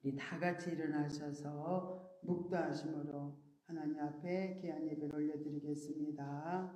우리 다 같이 일어나셔서 묵도하심으로 하나님 앞에 귀한 예배를 올려드리겠습니다.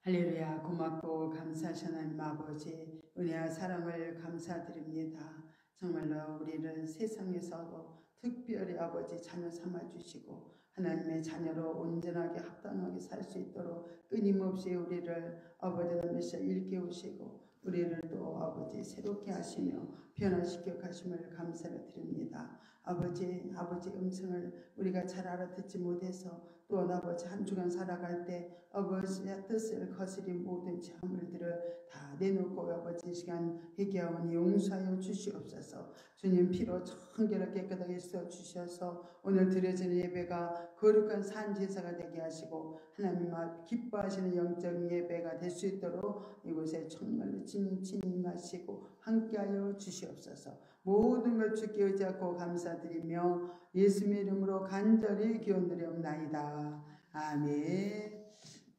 할렐루야. 고맙고 감사하신 하나님 아버지, 은혜와 사랑을 감사드립니다. 정말로 우리를 세상에서도 특별히 아버지 자녀 삼아주시고 하나님의 자녀로 온전하게 합당하게 살 수 있도록 끊임없이 우리를 아버지 하나님께서 일깨우시고 우리를 또 아버지 새롭게 하시며 변화시켜 가심을 감사를 드립니다. 아버지 음성을 우리가 잘 알아듣지 못해서 또 아버지 한 주간 살아갈 때 아버지의 뜻을 거스린 모든 죄물들을 다 내놓고 아버지 시간 회개하오니 용서하여 주시옵소서. 주님 피로 청결하게 깨끗하게 써 주셔서 오늘 드려지는 예배가 거룩한 산 제사가 되게 하시고 하나님 앞 기뻐하시는 영적 예배가 될 수 있도록 이곳에 정말로 진임하시고 함께하여 주시옵소서. 모든 걸 주께 의지하고 감사드리며 예수님의 이름으로 간절히 기원드리옵나이다. 아멘.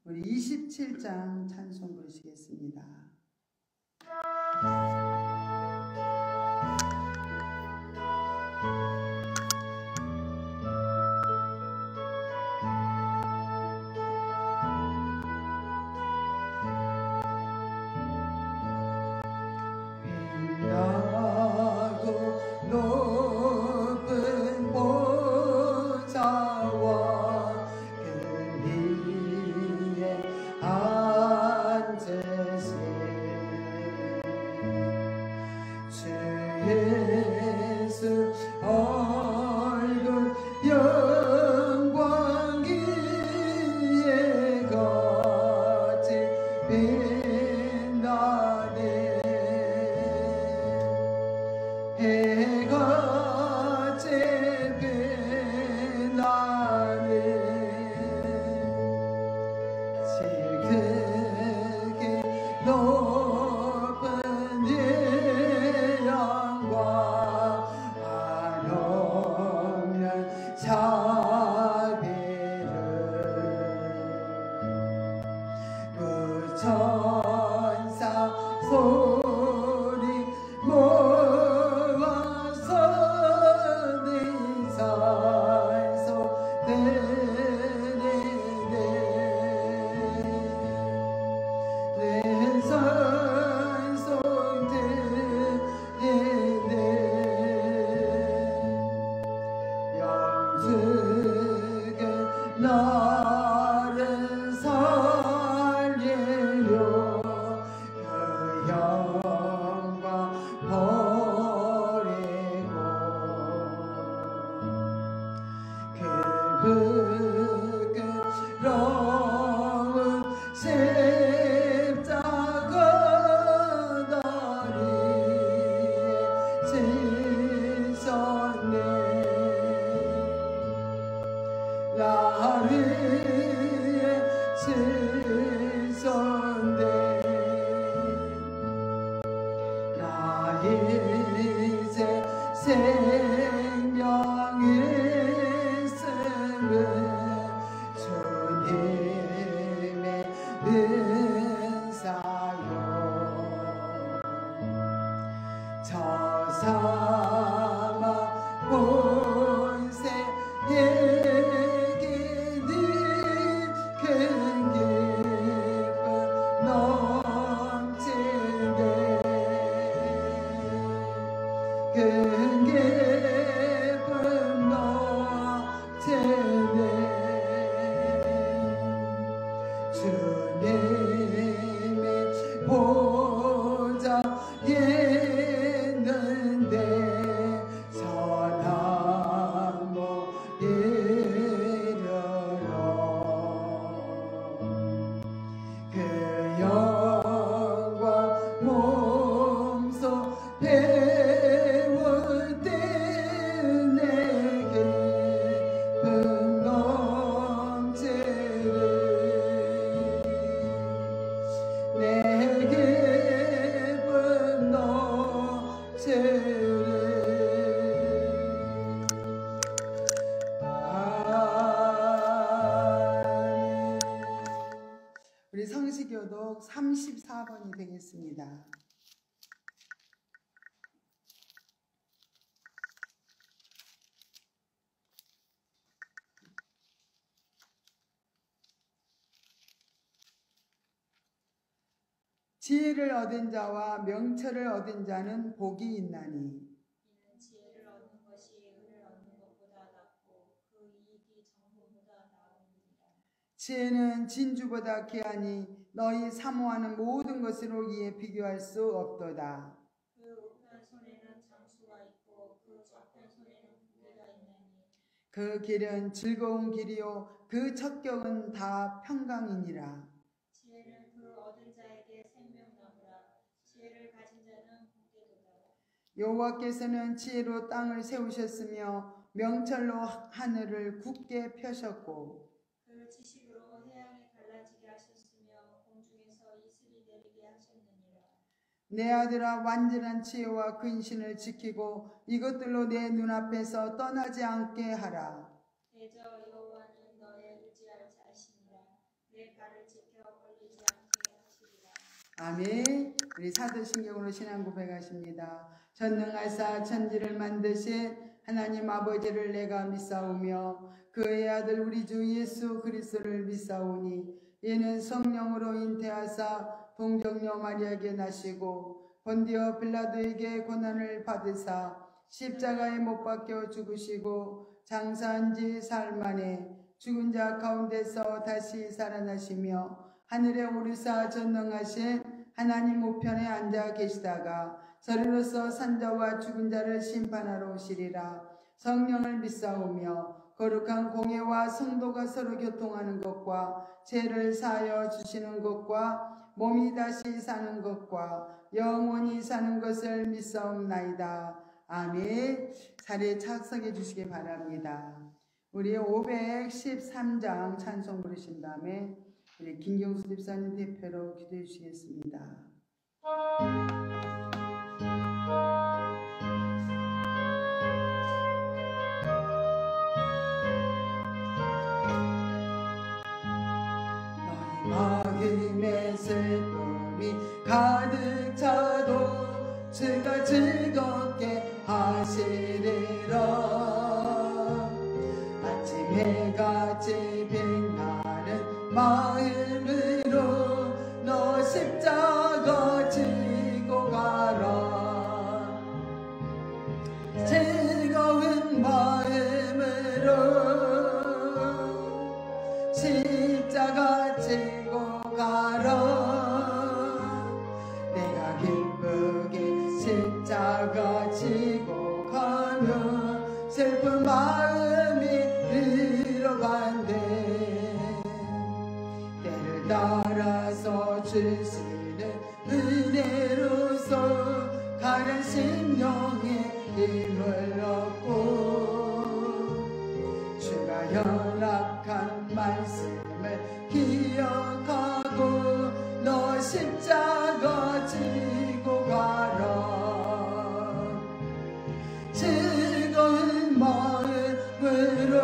우리 27장 찬송 부르시겠습니다. 배울 때 내게 교독 34번이 되겠습니다. 지혜를 얻은 자와 명철을 얻은 자는 복이 있나니 이는 지혜를 얻는 것이 은을 얻는 것보다 낫고 그 이익이 정금보다 나으니라. 지혜는 진주보다 귀하니 너희 사모하는 모든 것으로 이에 비교할 수 없도다. 그 우편 손에는 장수가 있고 그 좌편 손에는 무게가 있나니 그 길은 즐거운 길이요 그 첩경은 다 평강이니라. 지혜는 그 얻은 자에게 생명나무라. 지혜를 가진 자는 복되도다. 여호와께서는 지혜로 땅을 세우셨으며 명철로 하늘을 굳게 펴셨고 그 지식으로 해양이 갈라지게 하셨으며 공중에서 이슬이 내리게 하셨느니라. 내 아들아 완전한 지혜와 근신을 지키고 이것들로 내 눈앞에서 떠나지 않게 하라. 대저 여호와는 너의 의지할 자시니라. 내 발을 지켜 걸리지 않게 하시리라. 아멘. 우리 사도신경으로 신앙 고백하십니다. 전능하사 천지를 만드신 하나님 아버지를 내가 믿사오며 그의 아들 우리 주 예수 그리스도를 믿사오니 이는 성령으로 잉태하사 동정녀 마리아에게 나시고 본디오 빌라도에게 고난을 받으사 십자가에 못 박혀 죽으시고 장사한 지 사흘 만에 죽은 자 가운데서 다시 살아나시며 하늘에 오르사 전능하신 하나님 우편에 앉아 계시다가 저리로서 산자와 죽은 자를 심판하러 오시리라. 성령을 믿사오며 거룩한 공예와 성도가 서로 교통하는 것과 죄를 사하여 주시는 것과 몸이 다시 사는 것과 영원히 사는 것을 믿사옵나이다. 아멘. 자리에 착석해 주시기 바랍니다. 우리 513장 찬송 부르신 다음에 우리 김경수 집사님 대표로 기도해 주시겠습니다. 너희 마음에 슬픔이 가득 차도 주가 즐겁게 하시리라. 아침 해같이 빛나는 마음으로 너 십자가 지고 가라. 즐거운 마음으로 십자가 지고 가라. 내가 기쁘게 십자가 지고 가면 슬픈 마음이 잃어간대. 때를 따라서 주시는 은혜로서 가는 심령에 힘을 얻고 주가 연락한 말씀을 기억하고 너 십자가 지고 가라. 즐거운 마음으로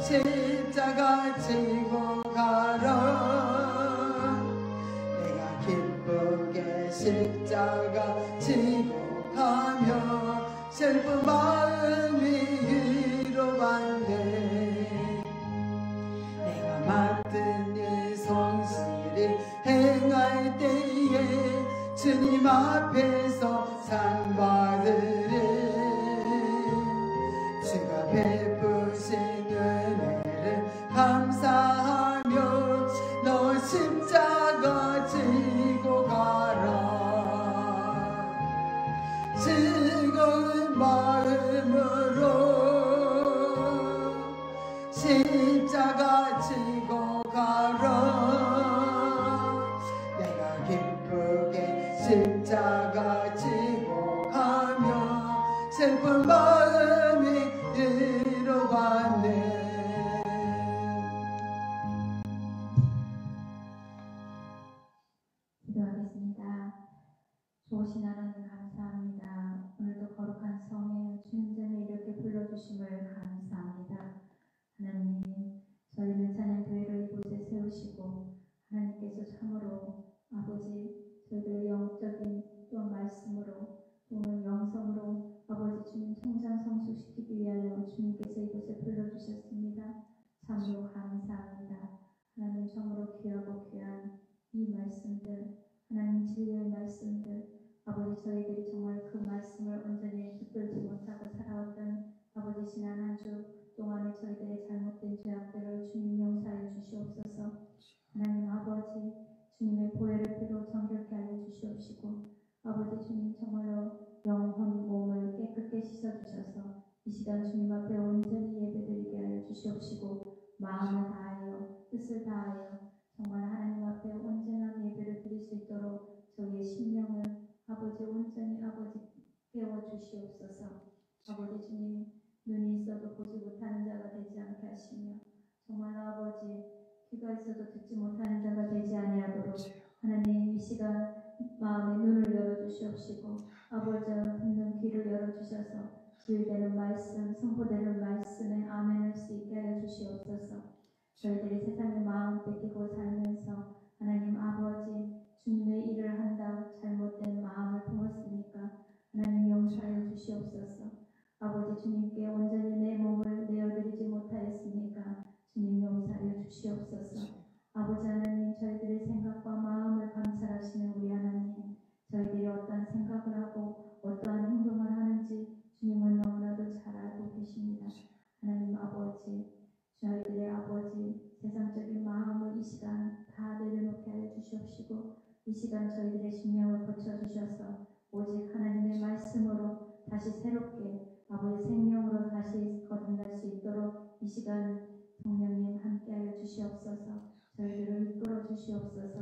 십자가 지고 가라. 내가 기쁘게 십자가 지고 가며 슬픈 마음이 위로받네. 내가 맡은 일 성실히 행할 때에 주님 앞에서 상 받으리. 주가 베푸신 은혜를 감사하며 너 십자가 지고 가라. 즐거운 마음으로 십자가 지고 가라. 내가 기쁘게 십자가 지고 가며 슬픈 마음이 위로받네. 기도하겠습니다. 좋으신 하나님 감사합니다. 오늘도 거룩한 성에 주님 전에 이렇게 불러주심을 감사합니다. 하나님, 저희는 찬양교회를 이곳에 세우시고 주님께서 이곳에 불러주셨습니다. 참으로 감사합니다. 하나님 참으로 귀하고 귀한 이 말씀들, 하나님 진리의 말씀들, 아버지 저희들이 정말 그 말씀을 온전히 붙들지 못하고 살아왔던 아버지 지난 한 주 동안에 저희들의 잘못된 죄악들을 주님 용서하여 주시옵소서. 하나님 아버지 주님의 보혈의 피로 정결케 하여 주시옵시고 아버지 주님 정말로 영혼 몸을 깨끗게 씻어주셔서 이 시간 주님 앞에 온전히 예배드리게 하여 주시옵시고 마음을 다하여 뜻을 다하여 정말 하나님 앞에 온전한 예배를 드릴 수 있도록 저희의 심령을 아버지 온전히 아버지 깨워 주시옵소서. 아버지 주님 눈이 있어도 보지 못하는 자가 되지 않게 하시며 정말 아버지 귀가 있어도 듣지 못하는 자가 되지 아니하도록 하나님 이 시간 마음의 눈을 열어주시옵시고 아버지 듣는 귀를 열어주셔서 주일되는 말씀 선포되는 말씀에 아멘할 수 있게 하여 주시옵소서. 저희들이 세상의 마음 뺏기고 살면서 하나님 아버지 주님의 일을 한다 잘못된 마음을 품었으니까 하나님 용서하여 주시옵소서. 아버지 주님께 온전히 내 몸을 내어드리지 못하였으니까 주님 용서하여 주시옵소서. 아버지 하나님 저희들의 생각과 마음을 감찰하시는 우리 하나님 저희들이 어떠한 생각을 하고 어떠한 행동을 하는지 주님은 너무나도 잘 알고 계십니다. 하나님 아버지 저희들의 아버지 세상적인 마음을 이 시간 다 내려놓게 하여 주시옵시고 이 시간 저희들의 심령을 고쳐주셔서 오직 하나님의 말씀으로 다시 새롭게 아버지 생명으로 다시 거듭날 수 있도록 이 시간 성령님 함께하여 주시옵소서. 저희들을 이끌어 주시옵소서.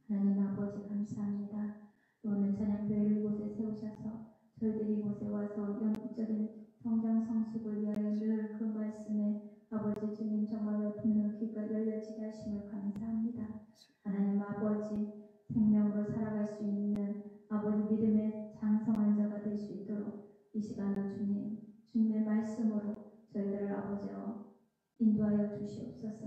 하나님 아버지 감사합니다. 오늘 찬양교회를 이곳에 세우셔서 저희들이 이곳에 와서 영적인 성장 성숙을 위하여 늘 그 말씀에 아버지 주님 정말로 듣는 귀가 열려지게 하심을 감사합니다. 하나님 아버지 생명으로 살아갈 수 있는 아버지 믿음의 장성한 자가 될 수 있도록 이 시간을 주님 주님의 말씀으로 저희들을 아버지와 인도하여 주시옵소서.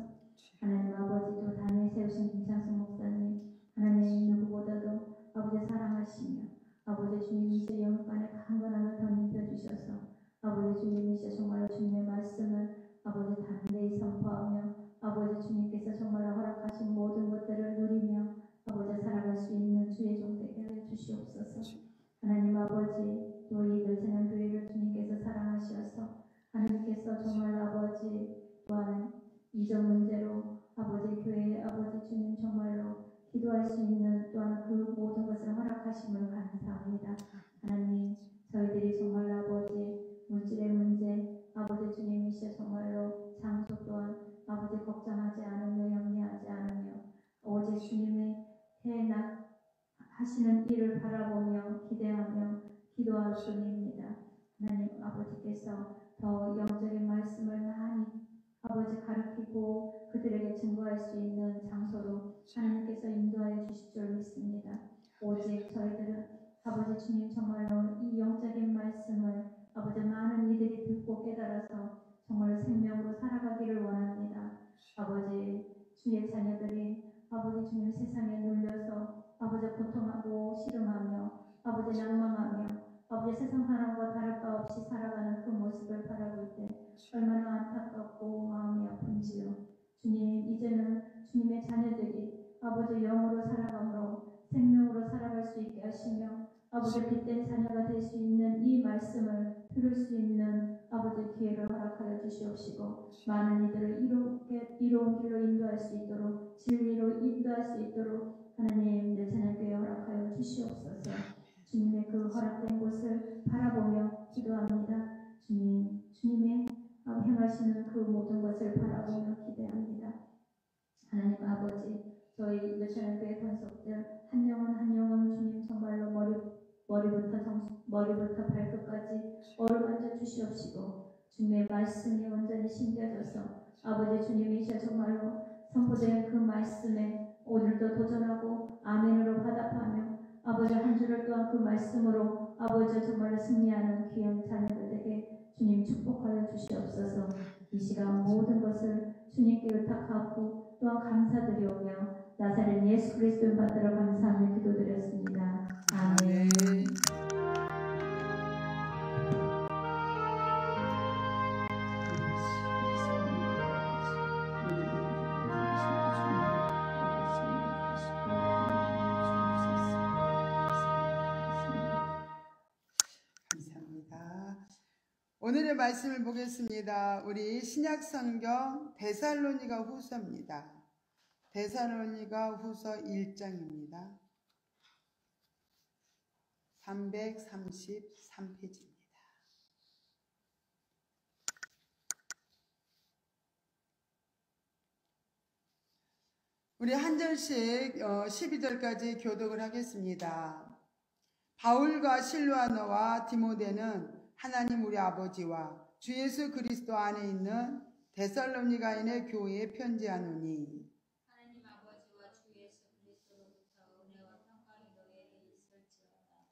하나님 아버지 또 단위에 세우신 김창숙 목사님 하나님 누구보다도 아버지 사랑하시며 아버지 주님이시여 영간의 강건함을 덧입혀 주셔서 아버지 주님이시여 정말로 주님의 말씀을 아버지 담대히 선포하며 아버지 주님께서 정말로 허락하신 모든 것들을 누리며 아버지 살아갈 수 있는 주의 종 되게 하여 주시옵소서. 하나님 아버지 또 이 늘찬양 교회를 주님께서 사랑하셔서 하나님께서 정말로 아버지 또한 이전 문제로 아버지 교회 아버지 주님 정말로 기도할 수 있는 또한 그 모든 것을 허락하심을 감사합니다. 하나님 저희들이 정말로 아버지 물질의 문제 아버지 주님이시여 정말로 장소 또한 아버지 걱정하지 않으며 염려하지 않으며 오직 주님의 해나 하시는 일을 바라보며 기대하며 기도할 뿐입니다. 하나님 아버지께서 더 영적인 말씀을 많이 아버지 가르치고 그들에게 증거할 수 있는 장소로 하나님께서 인도하여 주실 줄 믿습니다. 오직 저희들은 아버지 주님 정말로 이 영적인 말씀을 아버지 많은 이들이 듣고 깨달아서 정말 생명으로 살아가기를 원합니다. 아버지 주의 자녀들이 아버지 주님 세상에 눌려서 아버지 고통하고 씨름하며 아버지 낭망하며 아버지 세상 사람과 다를 바 없이 살아가는 그 모습을 바라볼 때 얼마나 안타깝고 마음이 아픈지요. 주님 이제는 주님의 자녀들이 아버지 영으로 살아감으로 생명으로 살아갈 수 있게 하시며 아버지 빛된 자녀가 될 수 있는 이 말씀을 들을 수 있는 아버지 기회를 허락하여 주시옵시고 많은 이들을 이로운 길로 인도할 수 있도록 진리로 인도할 수 있도록 하나님 내 찬양교회 허락하여 주시옵소서. 주님의 그 허락된 곳을 바라보며 기도합니다. 주님의 행하시는 그 모든 것을 바라보며 기대합니다. 하나님 아버지 저희 내 찬양교회 권속들 한 영혼 주님 정말로 머리부터 발끝까지 어루만져 주시옵시고 주님의 말씀이 온전히 심겨져서 아버지 주님이시여 정말로 선포된 그 말씀에 오늘도 도전하고 아멘으로 화답하며 아버지 한 주를 또한 그 말씀으로 아버지 정말로 승리하는 귀한 자녀들에게 주님 축복하여 주시옵소서. 이 시간 모든 것을 주님께 의탁하고 또한 감사드리오며 나사렛 예수 그리스도를 받들어 감사하며 기도드렸습니다. 아멘. 오늘의 말씀을 보겠습니다. 우리 신약성경 데살로니가 후서입니다. 데살로니가 후서 1장입니다. 333페이지입니다. 우리 한 절씩 12절까지 교독을 하겠습니다. 바울과 실로아너와 디모데는 하나님 우리 아버지와 주 예수 그리스도 안에 있는 데살로니가인의 교회에 편지하노니 하나님 아버지와 주 예수 그리스도로부터 은혜와 평강이 너희에게 있을지어다.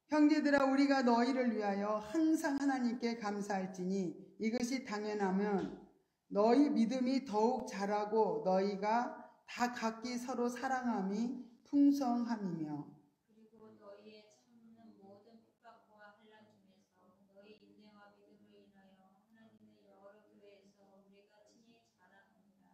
형제들아 우리가 너희를 위하여 항상 하나님께 감사할지니 이것이 당연하면 너희 믿음이 더욱 자라고 너희가 다 각기 서로 사랑함이 풍성함이며 그리고 너희의 참는 모든 핍박과 환난 중에서 너희 인내와 믿음을 인하여 하나님의 여러 교회에서 우리가 친히 자랑합니다.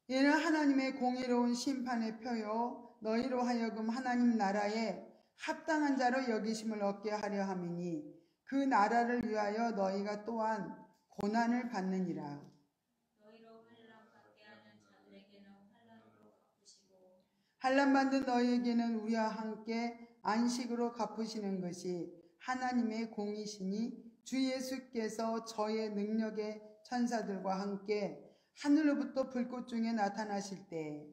이는 하나님의 공의로운 심판의 표요 너희로 하여금 하나님 나라에 합당한 자로 여기심을 얻게 하려 함이니 그 나라를 위하여 너희가 또한 고난을 받느니라. 너희로 환난 받게 하는 자들에게는 환난으로 갚으시고 환난 받는 너희에게는 우리와 함께 안식으로 갚으시는 것이 하나님의 공이시니 주 예수께서 저의 능력의 천사들과 함께 하늘로부터 불꽃 중에 나타나실 때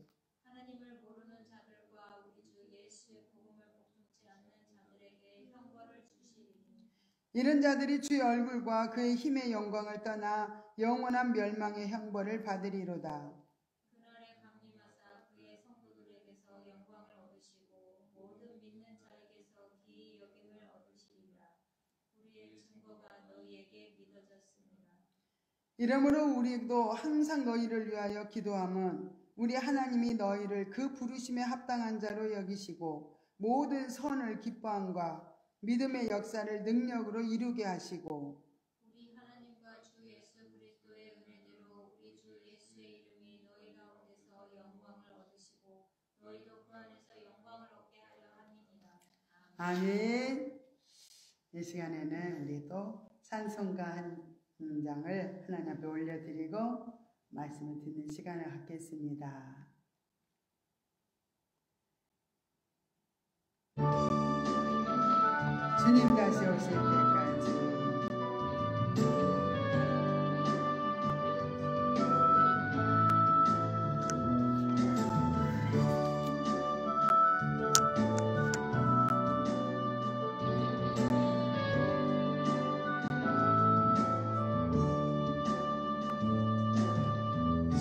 하나님을 모르는 자들과 우리 주 예수의 복음을 복종치 않는 자들에게 형벌을 주시리니 이런 자들이 주의 얼굴과 그의 힘의 영광을 떠나 영원한 멸망의 형벌을 받으리로다. 그날에 강림하사 그의 성도들에게서 영광을 얻으시고 모든 믿는 자에게서 기이 여김을 얻으시리라. 우리의 증거가 너희에게 믿어졌습니다. 이러므로 우리도 항상 너희를 위하여 기도함은 우리 하나님이 너희를 그 부르심에 합당한 자로 여기시고 모든 선을 기뻐함과 믿음의 역사를 능력으로 이루게 하시고 우리 하나님과 주 예수 그리스도의 은혜대로 우리 주 예수의 이름이 너희 가운데서 영광을 얻으시고 너희도 그 안에서 영광을 얻게 하려 함이니라. 아멘. 이 시간에는 우리 또 찬송가 한 장을 하나님 앞에 올려드리고 말씀을 듣는 시간을 갖겠습니다. 주님 다시 오실 때까지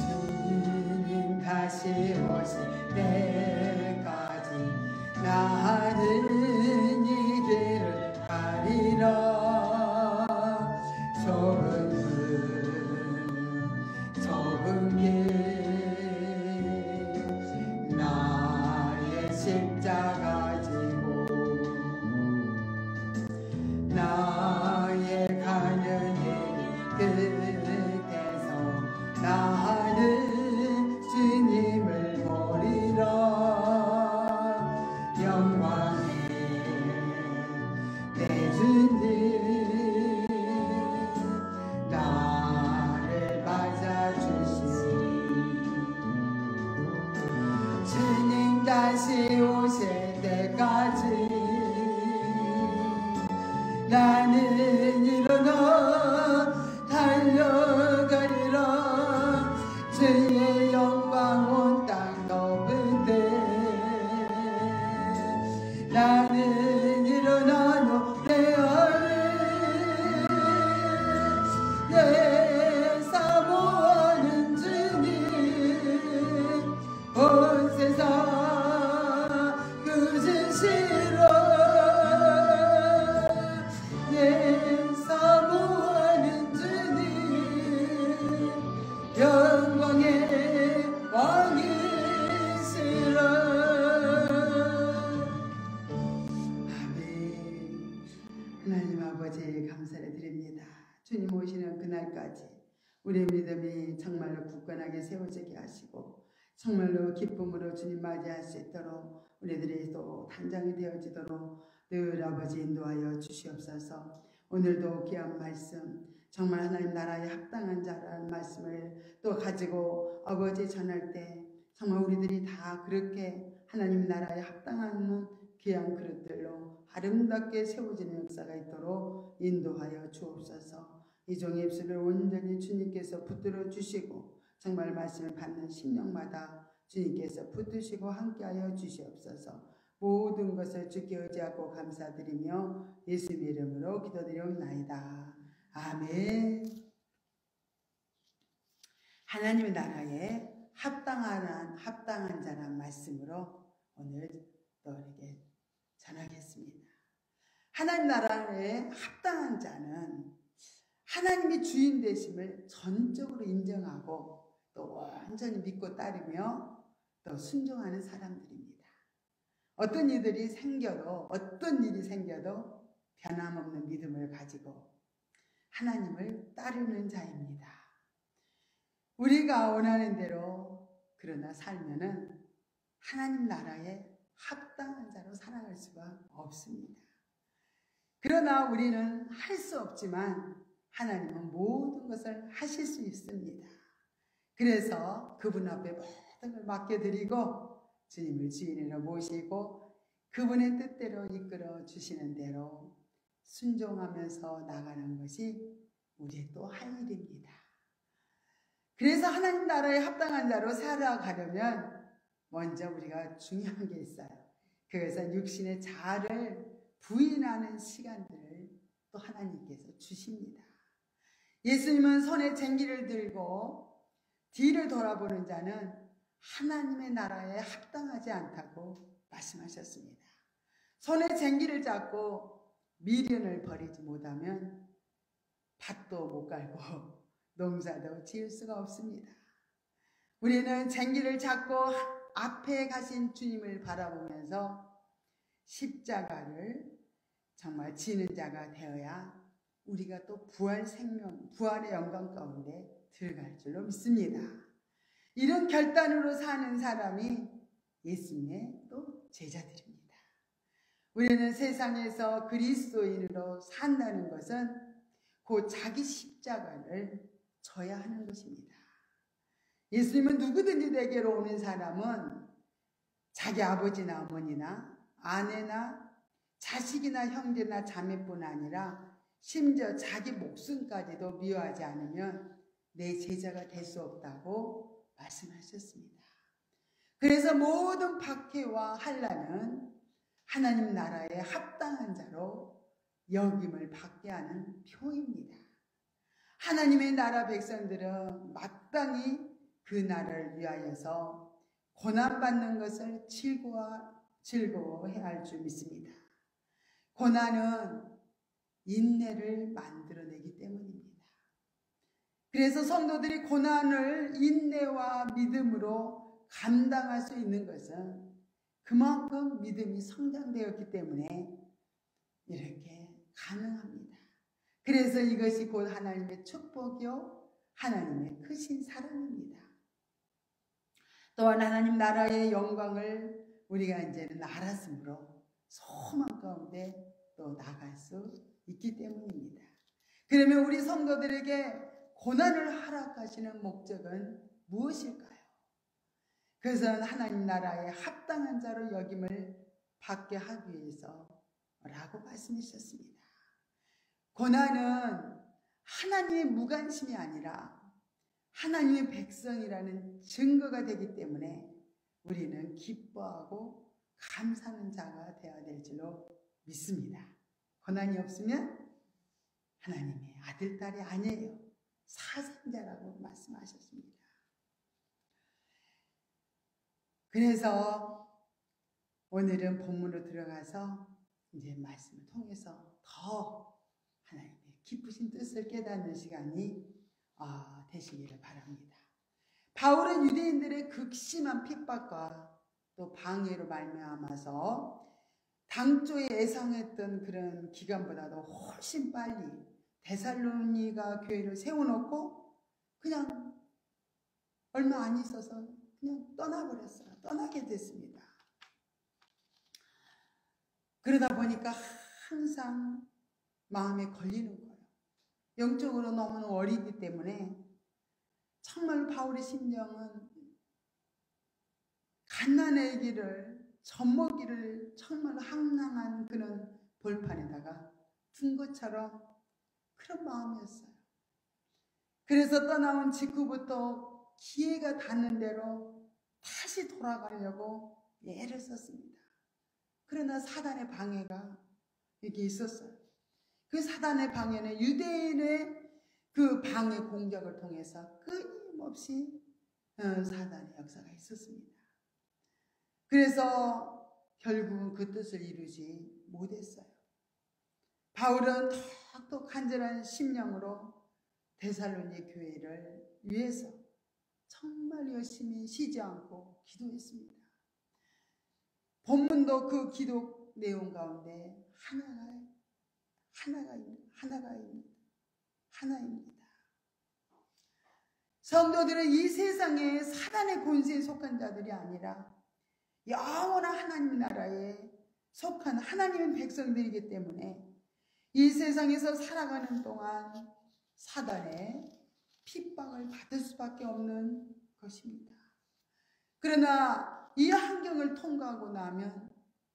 주님 다시 오실 때까지 나는 이 길을 가리라. 좁은 길 나의 십자가 지고 나의 가는 길 끝에서 나는 주님을 보리라. 영광에 내 주님 나를 맞아주시니 주님 다시 오실 때까지 나는 일어나 달려가리라. 주의 영광 온 땅 덮은데 나는 일어나 노래하리. 내 사모하는 주님 온 세상 그지시라. 내 사모하는 주님 영광의 왕이시라. 아멘. 하나님 아버지 감사를 드립니다. 주님 오시는 그날까지 우리의 믿음이 정말로 굳건하게 세워지게 하시고 정말로 기쁨으로 주님 맞이할 수 있도록 우리들이 또 단장이 되어지도록 늘 아버지 인도하여 주시옵소서. 오늘도 귀한 말씀, 정말 하나님 나라에 합당한 자라는 말씀을 또 가지고 아버지 전할 때 정말 우리들이 다 그렇게 하나님 나라에 합당한 귀한 그릇들로 아름답게 세워지는 역사가 있도록 인도하여 주옵소서. 이 종의 입술을 온전히 주님께서 붙들어 주시고 정말 말씀을 받는 심령마다 주님께서 붙드시고 함께하여 주시옵소서. 모든 것을 주께 의지하고 감사드리며 예수님 이름으로 기도드리옵나이다. 아멘. 하나님의 나라에 합당한 자란 말씀으로 오늘 너에게 전하겠습니다. 하나님 나라에 합당한 자는 하나님이 주인 되심을 전적으로 인정하고 또 완전히 믿고 따르며 또 순종하는 사람들입니다. 어떤 일이 생겨도 변함없는 믿음을 가지고 하나님을 따르는 자입니다. 우리가 원하는 대로 그러나 살면은 하나님 나라에 합당한 자로 살아갈 수가 없습니다. 그러나 우리는 할 수 없지만 하나님은 모든 것을 하실 수 있습니다. 그래서 그분 앞에 모든 걸 맡겨드리고 주님을 주인으로 모시고 그분의 뜻대로 이끌어 주시는 대로 순종하면서 나가는 것이 우리의 또 할 일입니다. 그래서 하나님 나라에 합당한 자로 살아가려면 먼저 우리가 중요한 게 있어요. 그래서 육신의 자아를 부인하는 시간들을 또 하나님께서 주십니다. 예수님은 손에 쟁기를 들고 뒤를 돌아보는 자는 하나님의 나라에 합당하지 않다고 말씀하셨습니다. 손에 쟁기를 잡고 미련을 버리지 못하면 밭도 못 갈고 농사도 지을 수가 없습니다. 우리는 쟁기를 잡고 앞에 가신 주님을 바라보면서 십자가를 정말 지는 자가 되어야 우리가 또 부활의 영광 가운데 들어갈 줄로 믿습니다. 이런 결단으로 사는 사람이 예수님의 또 제자들입니다. 우리는 세상에서 그리스도인으로 산다는 것은 곧 자기 십자가를 져야 하는 것입니다. 예수님은 누구든지 내게로 오는 사람은 자기 아버지나 어머니나 아내나 자식이나 형제나 자매뿐 아니라 심지어 자기 목숨까지도 미워하지 않으면 내 제자가 될 수 없다고 말씀하셨습니다. 그래서 모든 박해와 환난은 하나님 나라에 합당한 자로 여김을 받게 하는 표입니다. 하나님의 나라 백성들은 마땅히 그 나라를 위하여서 고난받는 것을 즐거워해야 할 줄 믿습니다. 고난은 인내를 만들어내기 때문입니다. 그래서 성도들이 고난을 인내와 믿음으로 감당할 수 있는 것은 그만큼 믿음이 성장되었기 때문에 이렇게 가능합니다. 그래서 이것이 곧 하나님의 축복이요 하나님의 크신 사랑입니다. 또한 하나님 나라의 영광을 우리가 이제는 알았으므로 소망 가운데 또 나갈 수 있기 때문입니다. 그러면 우리 성도들에게 고난을 허락하시는 목적은 무엇일까요? 그것은 하나님 나라에 합당한 자로 여김을 받게 하기 위해서라고 말씀하셨습니다. 고난은 하나님의 무관심이 아니라 하나님의 백성이라는 증거가 되기 때문에 우리는 기뻐하고 감사하는 자가 되어야 될 줄로 믿습니다. 고난이 없으면 하나님의 아들, 딸이 아니에요. 사생자라고 말씀하셨습니다. 그래서 오늘은 본문으로 들어가서 이제 말씀을 통해서 더 하나님의 기쁘신 뜻을 깨닫는 시간이 되시기를 바랍니다. 바울은 유대인들의 극심한 핍박과 또 방해로 말미암아서 당초에 예상했던 그런 기간보다도 훨씬 빨리 데살로니가 교회를 세워놓고 그냥 얼마 안 있어서 그냥 떠나버렸어요. 떠나게 됐습니다. 그러다 보니까 항상 마음에 걸리는 거예요. 영적으로 너무 어리기 때문에 정말 바울의 심정은 갓난의 길을 젖먹이를 정말 황량한 그런 벌판에다가 둔 것처럼 그런 마음이었어요. 그래서 떠나온 직후부터 기회가 닿는 대로 다시 돌아가려고 애를 썼습니다. 그러나 사단의 방해가 여기 있었어요. 그 사단의 방해는 유대인의 그 방해 공격을 통해서 끊임없이 사단의 역사가 있었습니다. 그래서 결국은 그 뜻을 이루지 못했어요. 바울은 더욱더 간절한 심령으로 데살로니 교회를 위해서 정말 열심히 쉬지 않고 기도했습니다. 본문도 그 기도 내용 가운데 하나입니다. 성도들은 이 세상에 사단의 권세에 속한 자들이 아니라 영원한 하나님 나라에 속한 하나님의 백성들이기 때문에 이 세상에서 살아가는 동안 사단의 핍박을 받을 수밖에 없는 것입니다. 그러나 이 환경을 통과하고 나면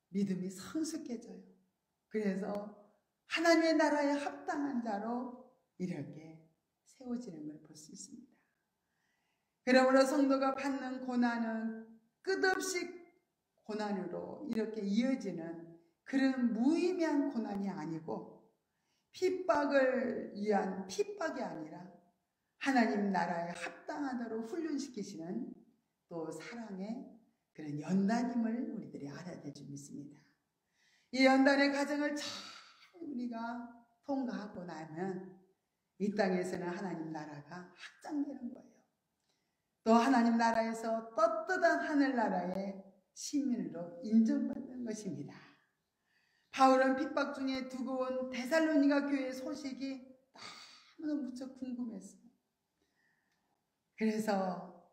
믿음이 성숙해져요. 그래서 하나님의 나라에 합당한 자로 이렇게 세워지는 걸 볼 수 있습니다. 그러므로 성도가 받는 고난은 끝없이 고난으로 이렇게 이어지는 그런 무의미한 고난이 아니고 핍박을 위한 핍박이 아니라 하나님 나라에 합당하도록 훈련시키시는 또 사랑의 그런 연단임을 우리들이 알아야 될 줄 믿습니다. 이 연단의 과정을 잘 우리가 통과하고 나면 이 땅에서는 하나님 나라가 확장되는 거예요. 또 하나님 나라에서 떳떳한 하늘나라의 시민으로 인정받는 것입니다. 바울은 핍박 중에 두고 온 데살로니가 교회의 소식이 너무나 무척 궁금했어요. 그래서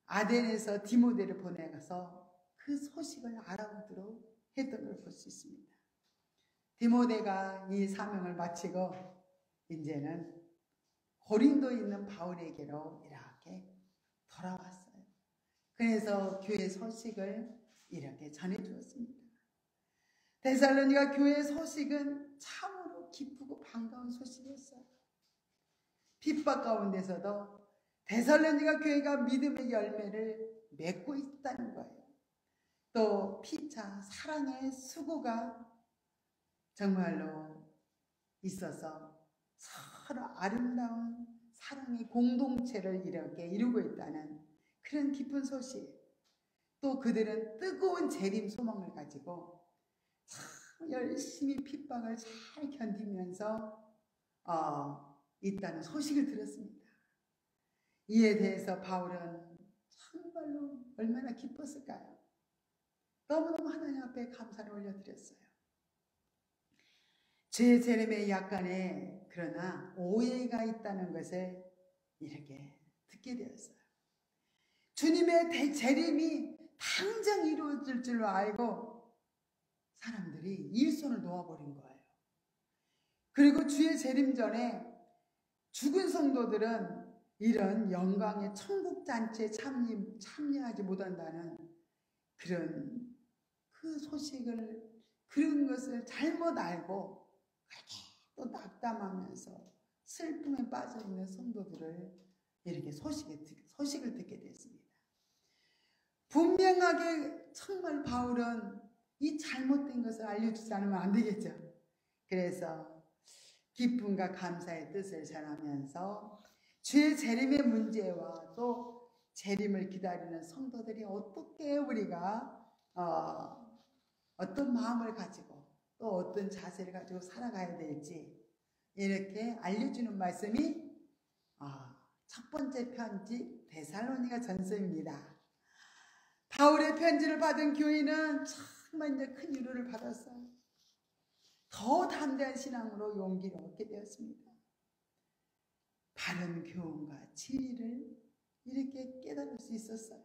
아덴에서 디모데를 보내서 그 소식을 알아보도록 했던 걸 볼 수 있습니다. 디모데가 이 사명을 마치고 이제는 고린도에 있는 바울에게로 이렇게 돌아왔어요. 그래서 교회 소식을 이렇게 전해주었습니다. 데살로니가 교회 소식은 참으로 기쁘고 반가운 소식이었어요. 핍박 가운데서도 데살로니가 교회가 믿음의 열매를 맺고 있다는 거예요. 또 피차 사랑의 수고가 정말로 있어서 서로 아름다운 사랑의 공동체를 이렇게 이루고 있다는 그런 기쁜 소식. 또 그들은 뜨거운 재림 소망을 가지고 참 열심히 핍박을 잘 견디면서 있다는 소식을 들었습니다. 이에 대해서 바울은 정말로 얼마나 기뻤을까요? 너무너무 하나님 앞에 감사를 올려드렸어요. 제 재림에 약간의 그러나 오해가 있다는 것을 이렇게 듣게 되었어요. 주님의 재림이 당장 이루어질 줄 알고 사람들이 일손을 놓아버린 거예요. 그리고 주의 재림 전에 죽은 성도들은 이런 영광의 천국 잔치에 참여하지 못한다는 그런 그 소식을 그런 것을 잘못 알고 또 낙담하면서 슬픔에 빠져 있는 성도들을 이렇게 소식을 듣게 됐습니다. 분명하게 정말 바울은 이 잘못된 것을 알려주지 않으면 안 되겠죠. 그래서 기쁨과 감사의 뜻을 전하면서 주의 재림의 문제와 또 재림을 기다리는 성도들이 어떻게 우리가 어떤 마음을 가지고 또 어떤 자세를 가지고 살아가야 될지 이렇게 알려주는 말씀이 첫 번째 편지 데살로니가 전서입니다. 바울의 편지를 받은 교인은 정말 이제 큰 위로를 받았어요. 더 담대한 신앙으로 용기를 얻게 되었습니다. 바른 교훈과 진리를 이렇게 깨달을 수 있었어요.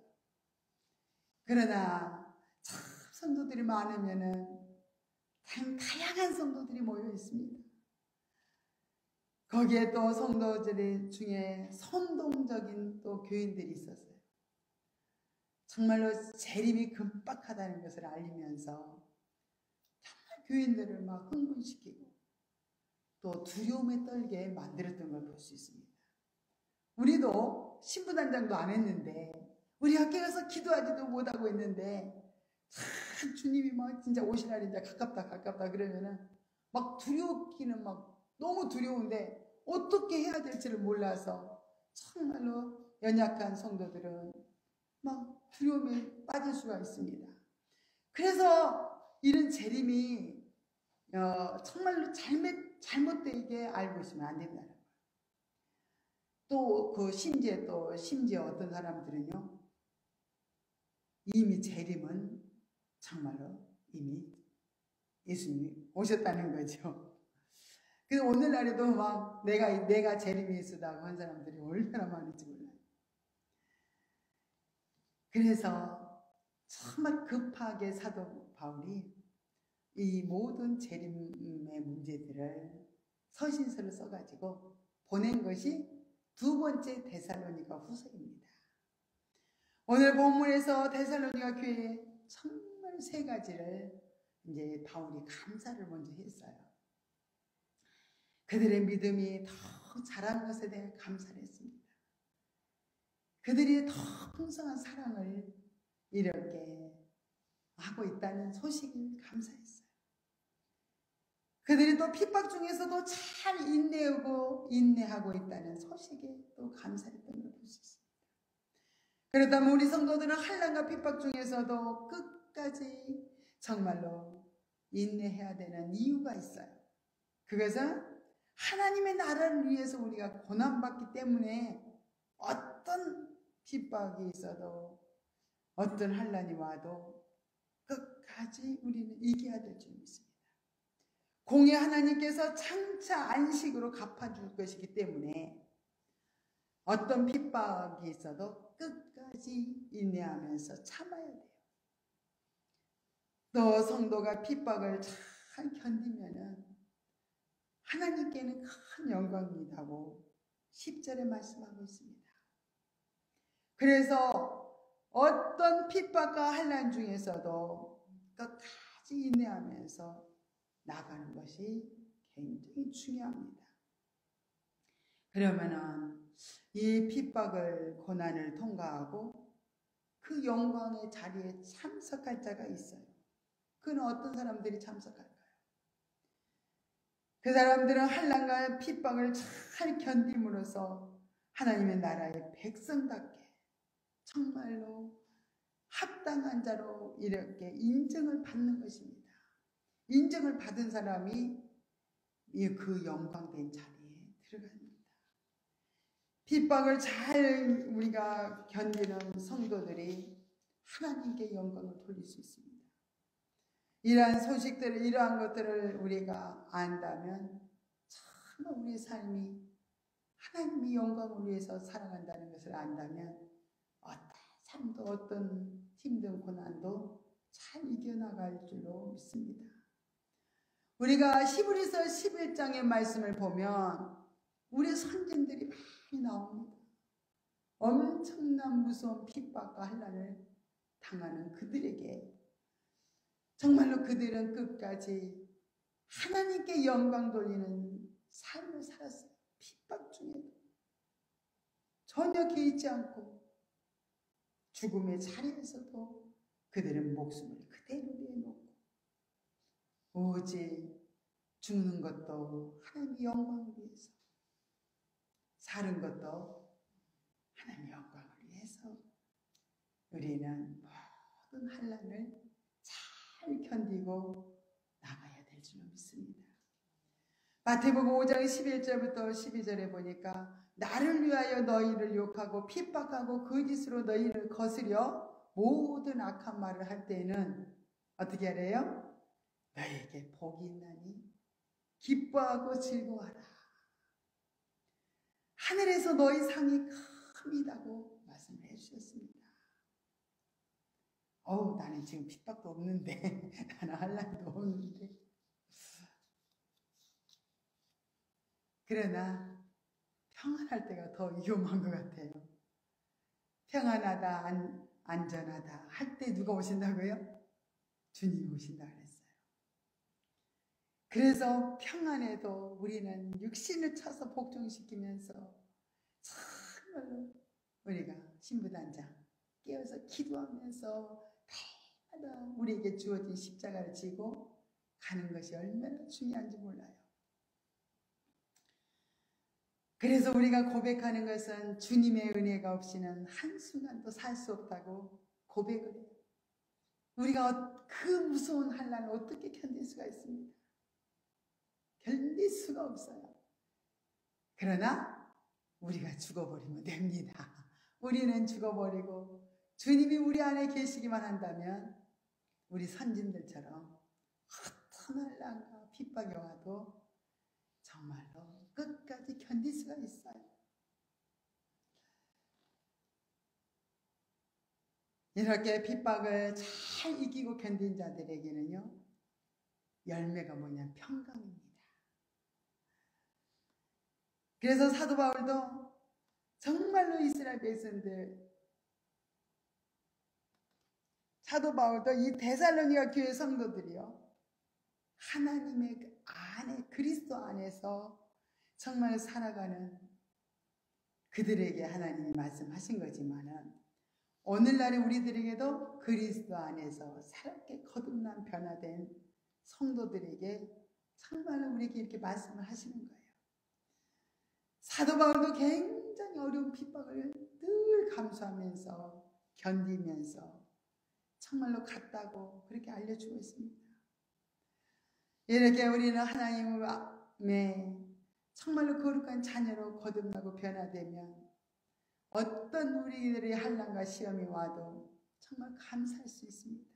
그러나 참 성도들이 많으면은 다양한 성도들이 모여 있습니다. 거기에 또 성도들 중에 선동적인 또 교인들이 있었어요. 정말로 재림이 급박하다는 것을 알리면서 정말 교인들을 막 흥분시키고 또 두려움에 떨게 만들었던 걸 볼 수 있습니다. 우리도 신부단장도 안 했는데, 우리 학교 가서 기도하지도 못하고 있는데 참 주님이 막 진짜 오실 날이 이제 가깝다 그러면은 막 두렵기는 막 너무 두려운데 어떻게 해야 될지를 몰라서 정말로 연약한 성도들은 막 두려움에 빠질 수가 있습니다. 그래서 이런 재림이 정말로 잘못되게 알고 있으면 안 된다는 거예요. 또 그 심지어 어떤 사람들은요, 이미 재림은 정말로 이미 예수님이 오셨다는 거죠. 그래서 오늘날에도 막 내가 재림이 있으다고 한 사람들이 얼마나 많은지 몰라요. 그래서 정말 급하게 사도 바울이 이 모든 재림의 문제들을 서신서를 써가지고 보낸 것이 두 번째 데살로니가 후서입니다. 오늘 본문에서 데살로니가 교회에 정말 세 가지를 이제 바울이 감사를 먼저 했어요. 그들의 믿음이 더 자란 것에 대해 감사를 했습니다. 그들이 더 풍성한 사랑을 이렇게 하고 있다는 소식을 감사했어요. 그들이 또 핍박 중에서도 잘 인내하고 있다는 소식에 또 감사했던 걸 볼 수 있습니다. 그렇다면 우리 성도들은 환난과 핍박 중에서도 끝까지 정말로 인내해야 되는 이유가 있어요. 그것은 하나님의 나라를 위해서 우리가 고난받기 때문에 어떤 핍박이 있어도 어떤 환난이 와도 끝까지 우리는 이겨야 될 줄 믿습니다. 공의 하나님께서 장차 안식으로 갚아줄 것이기 때문에 어떤 핍박이 있어도 끝까지 인내하면서 참아야 돼요. 또 성도가 핍박을 잘 견디면은 하나님께는 큰 영광이라고 10절에 말씀하고 있습니다. 그래서 어떤 핍박과 환난 중에서도 끝까지 인내하면서 나가는 것이 굉장히 중요합니다. 그러면은 이 핍박을 고난을 통과하고 그 영광의 자리에 참석할 자가 있어요. 그는 어떤 사람들이 참석할까요? 그 사람들은 환난과 핍박을 잘 견딤으로써 하나님의 나라의 백성답게 정말로 합당한 자로 이렇게 인정을 받는 것입니다. 인정을 받은 사람이 그 영광된 자리에 들어갑니다. 핍박을 잘 우리가 견디는 성도들이 하나님께 영광을 돌릴 수 있습니다. 이러한 것들을 우리가 안다면 정말 우리의 삶이 하나님의 영광을 위해서 살아간다는 것을 안다면 어떤 삶도 어떤 힘든 고난도 잘 이겨나갈 줄로 믿습니다. 우리가 히브리서 11장의 말씀을 보면 우리 선진들이 많이 나옵니다. 엄청난 무서운 핍박과 환난을 당하는 그들에게 정말로 그들은 끝까지 하나님께 영광 돌리는 삶을 살았어요. 핍박 중에도 전혀 개의치 않고 죽음의 자리에서도 그들은 목숨을 그대로 내놓고 오직 죽는 것도 하나님의 영광을 위해서, 사는 것도 하나님의 영광을 위해서 우리는 모든 환난을 잘 견디고 나가야 될 줄 믿습니다. 마태복음 5장 11절부터 12절에 보니까 나를 위하여 너희를 욕하고 핍박하고 거짓으로 너희를 거스려 모든 악한 말을 할 때에는 어떻게 하래요? 너희에게 복이 있나니 기뻐하고 즐거워하라. 하늘에서 너희 상이 큽니다고 말씀을 해주셨습니다. 나는 지금 핍박도 없는데 나는 환난도 없는데 그러나 평안할 때가 더 위험한 것 같아요. 평안하다, 안전하다 할 때 누가 오신다고요? 주님이 오신다 그랬어요. 그래서 평안에도 우리는 육신을 쳐서 복종시키면서 정말로 우리가 신부단장 깨어서 기도하면서 날마다 우리에게 주어진 십자가를 지고 가는 것이 얼마나 중요한지 몰라요. 그래서 우리가 고백하는 것은 주님의 은혜가 없이는 한순간도 살 수 없다고 고백을 해요. 우리가 그 무서운 환난을 어떻게 견딜 수가 있습니까? 견딜 수가 없어요. 그러나 우리가 죽어버리면 됩니다. 우리는 죽어버리고 주님이 우리 안에 계시기만 한다면 우리 선진들처럼 어떤 환난과 핍박이 와도 정말로 끝까지 견딜 수가 있어요. 이렇게 핍박을 잘 이기고 견딘 자들에게는요, 열매가 뭐냐? 평강입니다. 그래서 사도 바울도 정말로 이스라엘 백성들, 사도 바울도 이 데살로니가 교회 성도들이요, 하나님의 안에, 그리스도 안에서 정말 살아가는 그들에게 하나님이 말씀하신 거지만은 오늘날의 우리들에게도 그리스도 안에서 새롭게 거듭난 변화된 성도들에게 정말로 우리에게 이렇게 말씀을 하시는 거예요. 사도 바울도 굉장히 어려운 핍박을 늘 감수하면서 견디면서 정말로 갔다고 그렇게 알려주고 있습니다. 이렇게 우리는 하나님의 정말로 거룩한 자녀로 거듭나고 변화되면 어떤 우리들의 환난과 시험이 와도 정말 감사할 수 있습니다.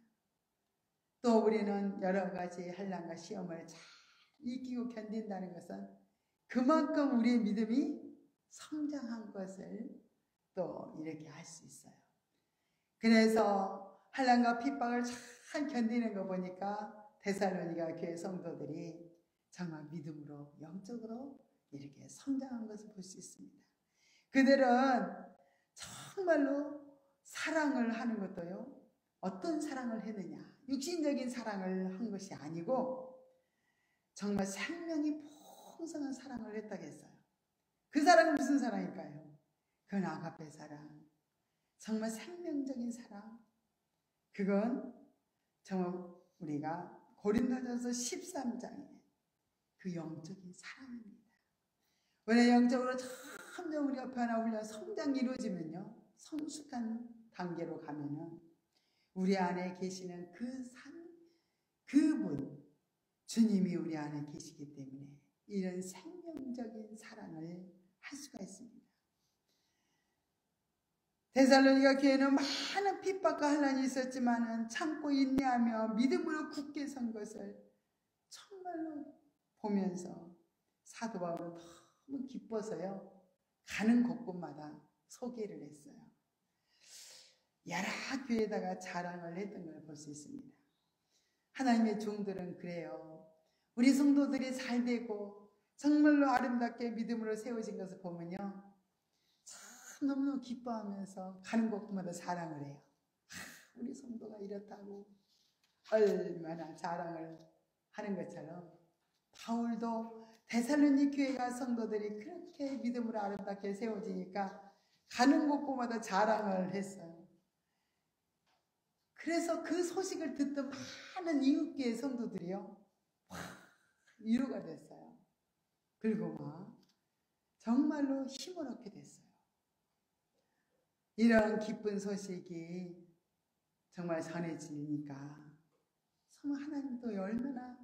또 우리는 여러 가지 환난과 시험을 잘 이기고 견딘다는 것은 그만큼 우리의 믿음이 성장한 것을 또 이렇게 알 수 있어요. 그래서 환난과 핍박을 잘 견디는 거 보니까 데살로니가 교회 성도들이 정말 믿음으로 영적으로 이렇게 성장한 것을 볼 수 있습니다. 그들은 정말로 사랑을 하는 것도요, 어떤 사랑을 했느냐, 육신적인 사랑을 한 것이 아니고 정말 생명이 풍성한 사랑을 했다고 했어요. 그 사랑은 무슨 사랑일까요? 그건 아가페 사랑, 정말 생명적인 사랑. 그건 정말 우리가 고린도전서 13장에 그 영적인 사랑입니다. 원래 영적으로 점점 우리가 변화 훈련 성장이 이루어지면요, 성숙한 단계로 가면은 우리 안에 계시는 그분, 주님이 우리 안에 계시기 때문에 이런 생명적인 사랑을 할 수가 있습니다. 데살로니가 교회는 많은 핍박과 환난이 있었지만은 참고 인내하며 믿음으로 굳게 선 것을 정말로 보면서 사도 바울은 너무 기뻐서요, 가는 곳곳마다 소개를 했어요. 여러 교회에다가 자랑을 했던 걸 볼 수 있습니다. 하나님의 종들은 그래요. 우리 성도들이 잘 되고 정말로 아름답게 믿음으로 세워진 것을 보면요, 참 너무너무 기뻐하면서 가는 곳마다 자랑을 해요. 우리 성도가 이렇다고 얼마나 자랑을 하는 것처럼 바울도 데살로니 교회가 성도들이 그렇게 믿음으로 아름답게 세워지니까 가는 곳곳마다 자랑을 했어요. 그래서 그 소식을 듣던 많은 이웃교회 성도들이요, 위로가 됐어요. 그리고 막 정말로 힘을 얻게 됐어요. 이런 기쁜 소식이 정말 전해지니까 정말 하나님도 얼마나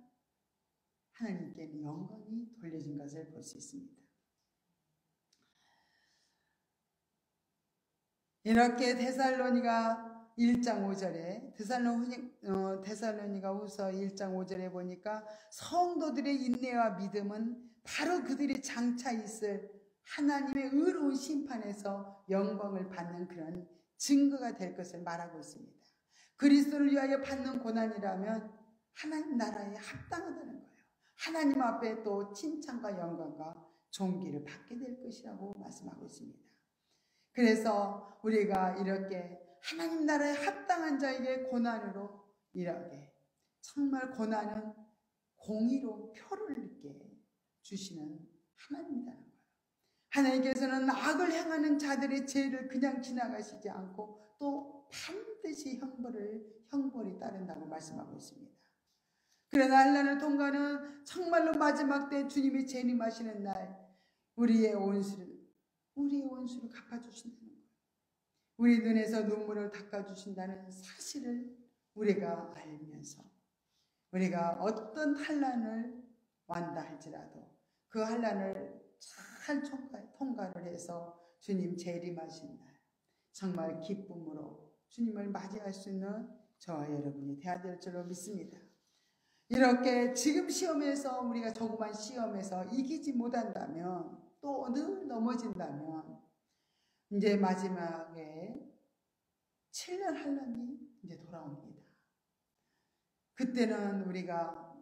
하나님께는 영광이 돌려진 것을 볼 수 있습니다. 이렇게 데살로니가 1장 5절에 데살로니가 후서 1장 5절에 보니까 성도들의 인내와 믿음은 바로 그들이 장차 있을 하나님의 의로운 심판에서 영광을 받는 그런 증거가 될 것을 말하고 있습니다. 그리스도를 위하여 받는 고난이라면 하나님 나라에 합당하다는 거예요. 하나님 앞에 또 칭찬과 영광과 종기를 받게 될 것이라고 말씀하고 있습니다. 그래서 우리가 이렇게 하나님 나라에 합당한 자에게 고난으로 이렇게 정말 고난은 공의로 표를 있게 주시는 하나님이라는 거예요. 하나님께서는 악을 행하는 자들의 죄를 그냥 지나가시지 않고 또 반드시 형벌이 따른다고 말씀하고 있습니다. 그러나 환난을 통과하는 정말로 마지막 때 주님이 재림하시는 날 우리의 원수를 갚아주신다는 거예요. 우리 눈에서 눈물을 닦아주신다는 사실을 우리가 알면서 우리가 어떤 환난을 완다 할지라도 그 환난을 잘 통과를 해서 주님 재림하신 날 정말 기쁨으로 주님을 맞이할 수 있는 저와 여러분이 되어야 될 줄로 믿습니다. 이렇게 지금 시험에서 우리가 조그만 시험에서 이기지 못한다면 또 늘 넘어진다면 이제 마지막에 7년 환난이 이제 돌아옵니다. 그때는 우리가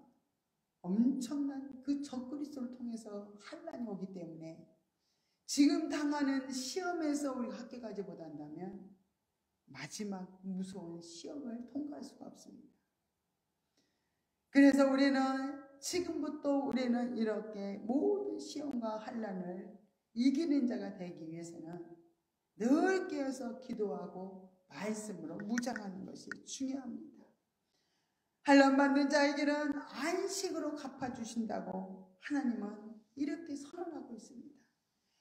엄청난 그 적그리스도를 통해서 환난이 오기 때문에 지금 당하는 시험에서 우리가 합격하지 못한다면 마지막 무서운 시험을 통과할 수가 없습니다. 그래서 지금부터 우리는 이렇게 모든 시험과 환난을 이기는 자가 되기 위해서는 늘 깨어서 기도하고 말씀으로 무장하는 것이 중요합니다. 환난 받는 자에게는 안식으로 갚아주신다고 하나님은 이렇게 선언하고 있습니다.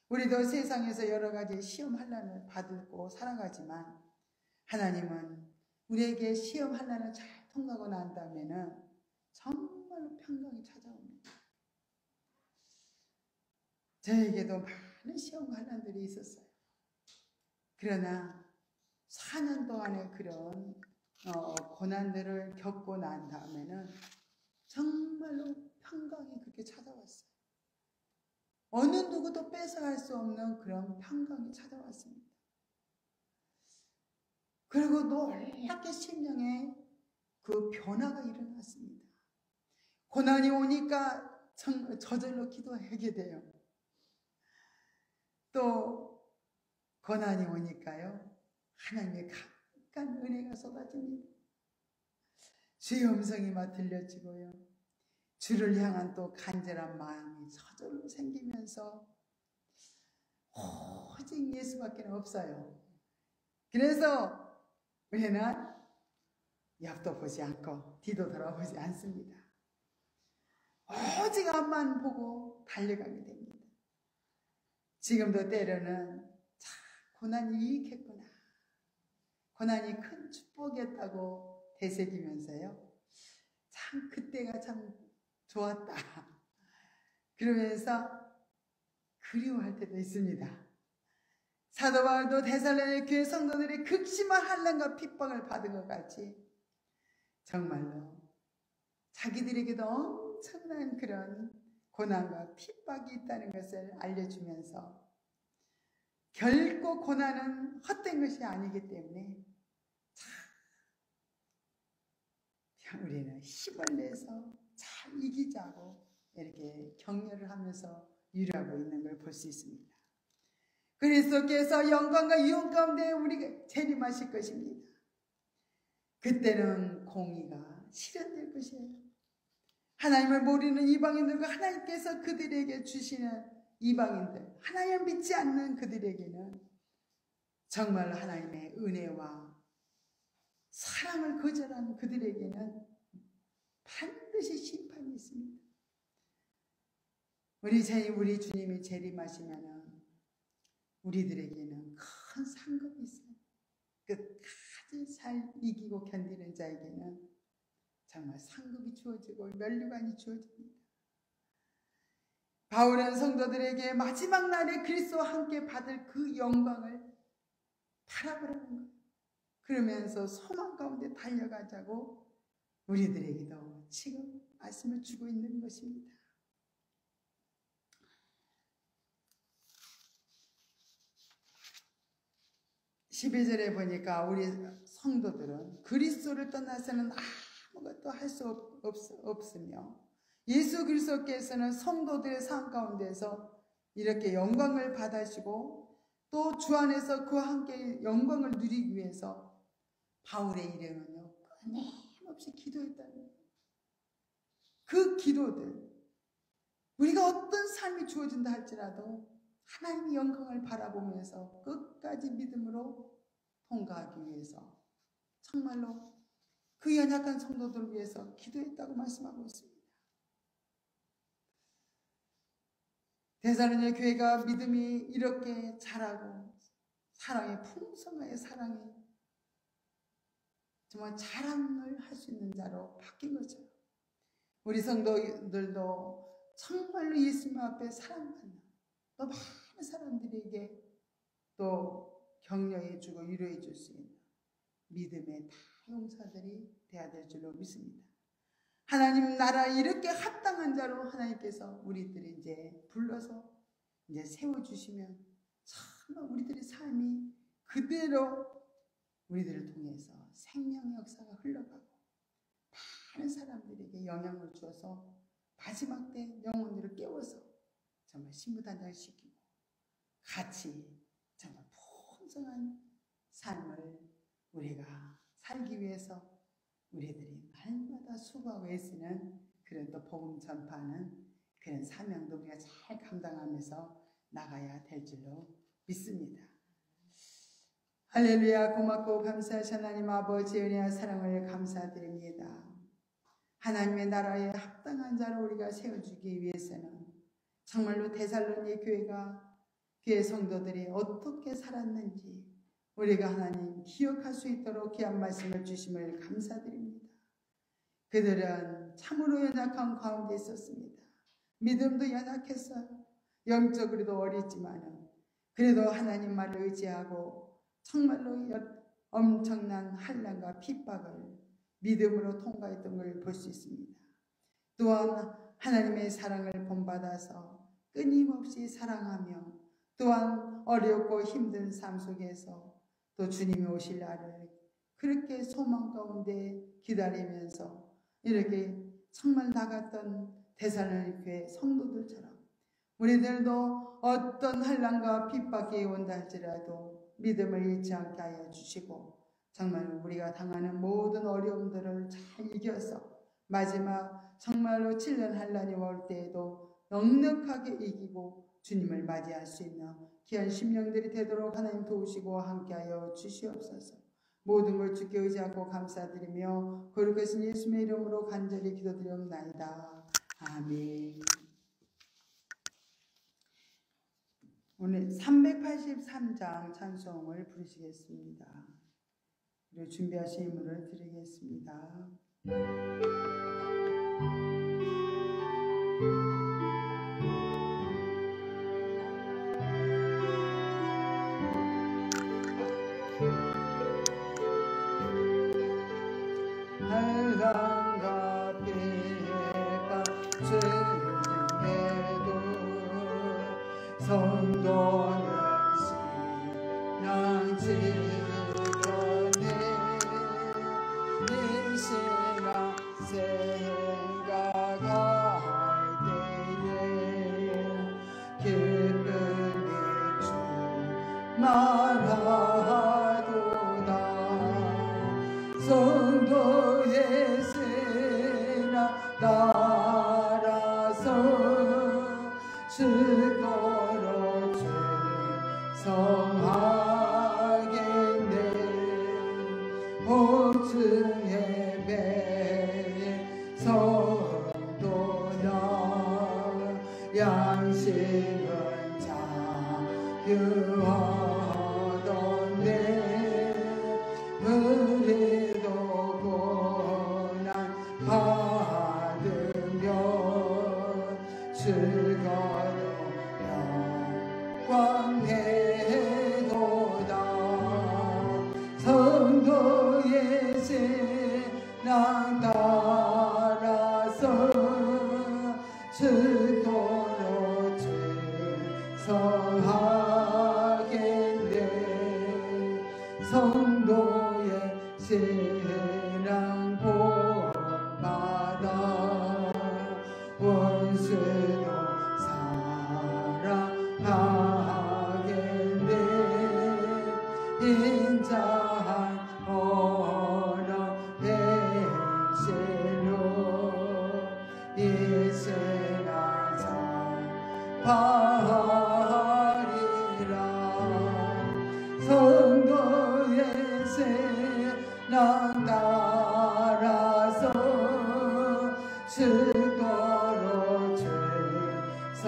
우리도 세상에서 여러 가지 시험 환난을 받고 살아가지만 하나님은 우리에게 시험 환난을 잘 통과하고 난 다음에는 정말로 평강이 찾아옵니다. 저에게도 많은 시험과 환난들이 있었어요. 그러나 4년 동안의 그런 고난들을 겪고 난 다음에는 정말로 평강이 그렇게 찾아왔어요. 어느 누구도 뺏어갈 수 없는 그런 평강이 찾아왔습니다. 그리고 놀랍게 심령에 그 변화가 일어났습니다. 고난이 오니까 저절로 기도하게 돼요. 또 고난이 오니까요 하나님의 강력한 은혜가 쏟아집니다. 주의 음성이 막 들려지고요 주를 향한 또 간절한 마음이 저절로 생기면서 오직 예수밖에 없어요. 그래서 우리는 옆도 보지 않고 뒤도 돌아보지 않습니다. 오직 앞만 보고 달려가게 됩니다. 지금도 때로는 참 고난이 유익했구나, 고난이 큰 축복이었다고 되새기면서요 참 그때가 참 좋았다 그러면서 그리워할 때도 있습니다. 사도 바울도 데살로니가 교회 성도들이 극심한 환난과 핍박을 받은 것 같이 정말로 자기들에게도 엄청난 그런 고난과 핍박이 있다는 것을 알려주면서 결코 고난은 헛된 것이 아니기 때문에 참 우리는 힘을 내서 잘 이기자고 이렇게 격려를 하면서 위로하고 있는 걸 볼 수 있습니다. 그리스도께서 영광과 유혹 가운데 우리가 재림하실 것입니다. 그때는 공의가 실현될 것이에요. 하나님을 모르는 이방인들과 하나님께서 그들에게 주시는 이방인들, 하나님을 믿지 않는 그들에게는 정말 하나님의 은혜와 사랑을 거절한 그들에게는 반드시 심판이 있습니다. 우리 주님이 재림하시면은 우리들에게는 큰 상급이 있어요. 끝까지 잘 이기고 견디는 자에게는 정말 상급이 주어지고 면류관이 주어집니다. 바울은 성도들에게 마지막 날에 그리스도와 함께 받을 그 영광을 바라보라는 거예요. 그러면서 소망 가운데 달려가자고 우리들에게도 지금 말씀을 주고 있는 것입니다. 12절에 보니까 우리 성도들은 그리스도를 떠나서는 아무것도 할 수 없으며 예수 그리스도께서는 성도들의 삶 가운데서 이렇게 영광을 받으시고 또 주 안에서 그와 함께 영광을 누리기 위해서 바울의 일행은요 끊임없이 기도했다는 거예요. 그 기도들, 우리가 어떤 삶이 주어진다 할지라도 하나님의 영광을 바라보면서 끝까지 믿음으로 통과하기 위해서 정말로 그 연약한 성도들을 위해서 기도했다고 말씀하고 있습니다. 데살로니가 교회가 믿음이 이렇게 자라고 사랑의 풍성하게 사랑이 정말 자랑을 할 수 있는 자로 바뀐 거죠. 우리 성도들도 정말로 예수님 앞에 사랑받는 또 많은 사람들에게 또 격려해주고 위로해줄 수 있는 믿음의 용사들이 돼야 될 줄로 믿습니다. 하나님 나라 이렇게 합당한 자로 하나님께서 우리들이 이제 불러서 이제 세워주시면 정말 우리들의 삶이 그대로 우리들을 통해서 생명의 역사가 흘러가고 많은 사람들에게 영향을 주어서 마지막 때 영혼들을 깨워서 정말 신부단장을 시키고 같이 정말 풍성한 삶을 우리가 살기 위해서 우리들이 날마다 수고하고 애쓰는 그런 또 복음 전파하는 그런 사명도 우리가 잘 감당하면서 나가야 될 줄로 믿습니다. 할렐루야. 고맙고 감사하신 하나님 아버지 은혜와 사랑을 감사드립니다. 하나님의 나라에 합당한 자로 우리가 세워주기 위해서는 정말로 데살로니가 교회가 교회 성도들이 어떻게 살았는지 우리가 하나님 기억할 수 있도록 귀한 말씀을 주심을 감사드립니다. 그들은 참으로 연약한 가운데 있었습니다. 믿음도 연약했어요. 영적으로도 어렸지만 그래도 하나님 말을 의지하고 정말로 엄청난 환난과 핍박을 믿음으로 통과했던 걸 볼 수 있습니다. 또한 하나님의 사랑을 본받아서 끊임없이 사랑하며 또한 어렵고 힘든 삶 속에서 또 주님이 오실 날을 그렇게 소망 가운데 기다리면서 이렇게 정말 나갔던 데살로니가 교회 성도들처럼 우리들도 어떤 환난과 핍박이 온다 할지라도 믿음을 잃지 않게 하여 주시고 정말 우리가 당하는 모든 어려움들을 잘 이겨서 마지막 정말로 7년 환난이 올 때에도 넉넉하게 이기고 주님을 맞이할 수 있는 귀한 심령들이 되도록 하나님 도우시고 함께하여 주시옵소서. 모든 걸 주께 의지하고 감사드리며 거룩하신 예수님의 이름으로 간절히 기도드리옵나이다. 아멘. 오늘 383장 찬송을 부르시겠습니다. 그리고 준비하신 인물을 드리겠습니다. 한강가 비가 쬐에도 성도는 신랑 지켜내 네 시간 생각할 때에 기쁨이 충만하도다. 성도의 신랑 따라서 즐거로 성하겠네. 복주의 배에 성도나 양심은 자유하던데 우리도 고난 받으며 즐거운 영광해도다. 성도의 신랑 따라서 즐거로 성하겠네. 성도의 신랑 본받아 원수도 사랑 성도의 신랑 따라서 죽도록 충성하겠네.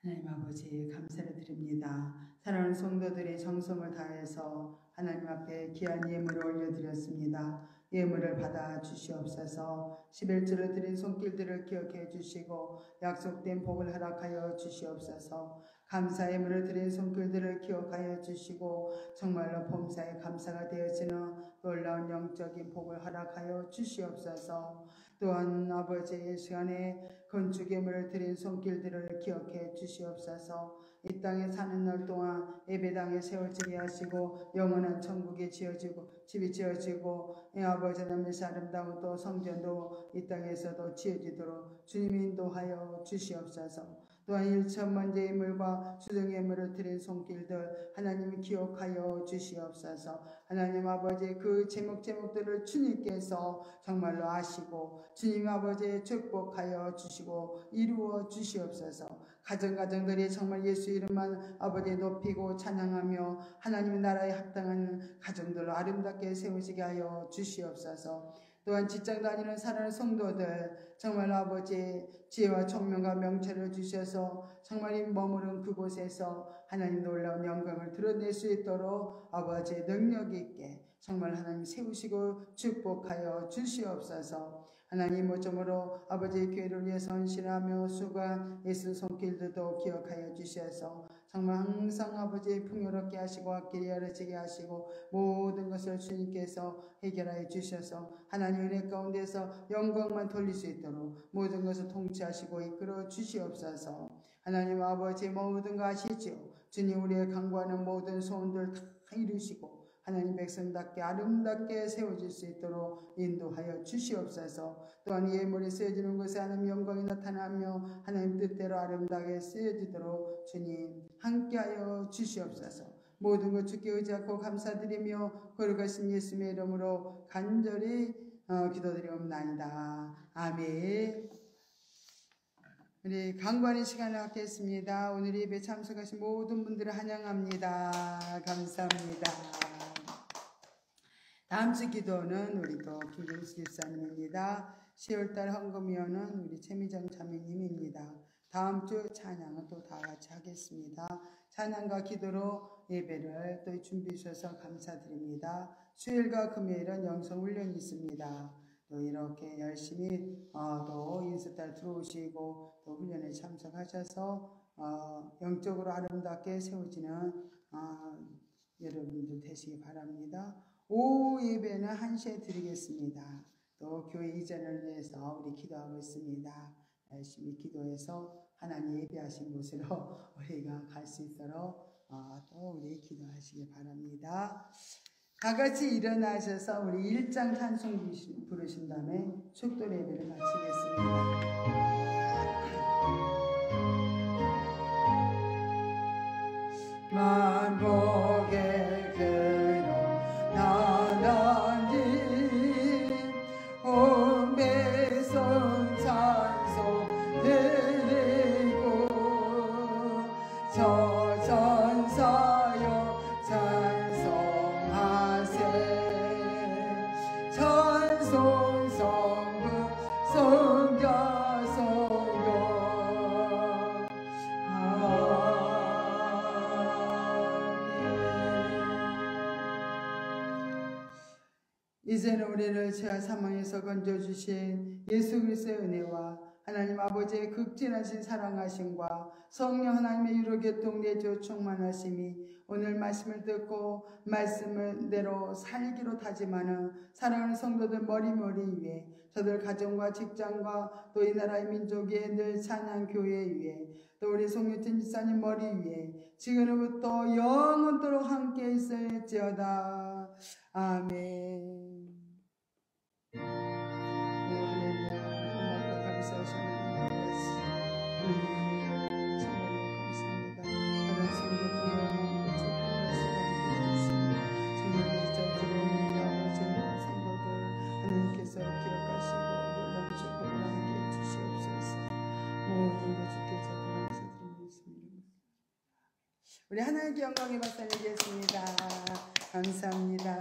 하나님 아버지 감사를 드립니다. 사랑하는 성도들이 정성을 다해서 하나님 앞에 귀한 예물을 올려드렸습니다. 예물을 받아 주시옵소서. 11주를 드린 손길들을 기억해 주시고 약속된 복을 허락하여 주시옵소서. 감사 예물을 드린 손길들을 기억하여 주시고 정말로 범사에 감사가 되어지는 놀라운 영적인 복을 허락하여 주시옵소서. 또한 아버지의 시간에 건축 예물을 드린 손길들을 기억해 주시옵소서. 이 땅에 사는 날 동안 예배당에 세워지게 하시고 영원한 천국에 집이 지어지고 아버지 하나님의 아름다운 또 성전도 이 땅에서도 지어지도록 주님 인도하여 주시옵소서. 또한 1천만 예물과 수정 예물을 드린 손길들 하나님이 기억하여 주시옵소서. 하나님 아버지 그 제목들을 주님께서 정말로 아시고 주님 아버지 축복하여 주시고 이루어 주시옵소서. 가정들이 정말 예수 이름만 아버지 높이고 찬양하며 하나님의 나라에 합당한 가정들로 아름답게 세우시게 하여 주시옵소서. 또한 직장 다니는 사랑하는 성도들 정말 아버지 지혜와 총명과 명철을 주셔서 정말 이 머무른 그곳에서 하나님 놀라운 영광을 드러낼 수 있도록 아버지의 능력 있게 정말 하나님 세우시고 축복하여 주시옵소서. 하나님 모점으로 아버지의 교회를 위해 헌신하며 수고한 예수 손길들도 기억하여 주셔서 정말 항상 아버지 풍요롭게 하시고 앞길이 열어지게 하시고 모든 것을 주님께서 해결하여 주셔서 하나님 은혜 가운데서 영광만 돌릴 수 있도록 모든 것을 통치하시고 이끌어 주시옵소서. 하나님 아버지 모든 거 아시죠? 주님 우리의 간구하는 모든 소원들 다 이루시고 하나님 백성답게 아름답게 세워질 수 있도록 인도하여 주시옵소서. 또한 예물이 쓰여지는 곳에 하나님 영광이 나타나며 하나님 뜻대로 아름답게 쓰여지도록 주님 함께하여 주시옵소서. 모든 것 주께 의지하고 감사드리며 거룩하신 예수님의 이름으로 간절히 기도드리옵나이다. 아멘. 우리 간구하는 시간을 갖겠습니다. 오늘 예배 참석하신 모든 분들을 환영합니다. 감사합니다. 다음 주 기도는 우리 또 김경수 집사님입니다. 10월달 헌금위원은 우리 최미정 자매님입니다. 다음 주 찬양은 또 다 같이 하겠습니다. 찬양과 기도로 예배를 또 준비해 주셔서 감사드립니다. 수요일과 금요일은 영성훈련이 있습니다. 또 이렇게 열심히 또 인스타에 들어오시고 또 훈련에 참석하셔서 영적으로 아름답게 세워지는 여러분들 되시기 바랍니다. 오후 예배는 1시에 드리겠습니다. 또 교회 이전을 위해서 우리 기도하고 있습니다. 열심히 기도해서 하나님 예배하신 곳으로 우리가 갈 수 있도록 또 우리 기도하시기 바랍니다. 다 같이 일어나셔서 우리 1장 찬송 부르신 다음에 축도 예배를 마치겠습니다. 만복의 근원 하나님 온 백성 찬송 드리고 저 전사여 찬송하세 찬송 성부 성자 성령 이제는 우리를 죄와 사망에서 건져주신 예수 그리스도의 은혜와 하나님 아버지의 극진하신 사랑하심과 성령 하나님의 유로교통 내주 충만하심이 오늘 말씀을 듣고 말씀대로 살기로 다짐하는 사랑하는 성도들 머리머리 위에 저들 가정과 직장과 또 이 나라의 민족의 늘 찬양 교회 위에 또 우리 송유진 집사님 머리 위에 지금부터 영원토록 함께 있을지어다. 아멘. 기억하시고 놀라운 축복을 주께서 감사드리겠습니다. 우리 하나님께 영광의 박수 드리겠습니다. 감사합니다.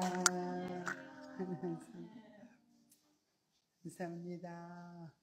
감사합니다.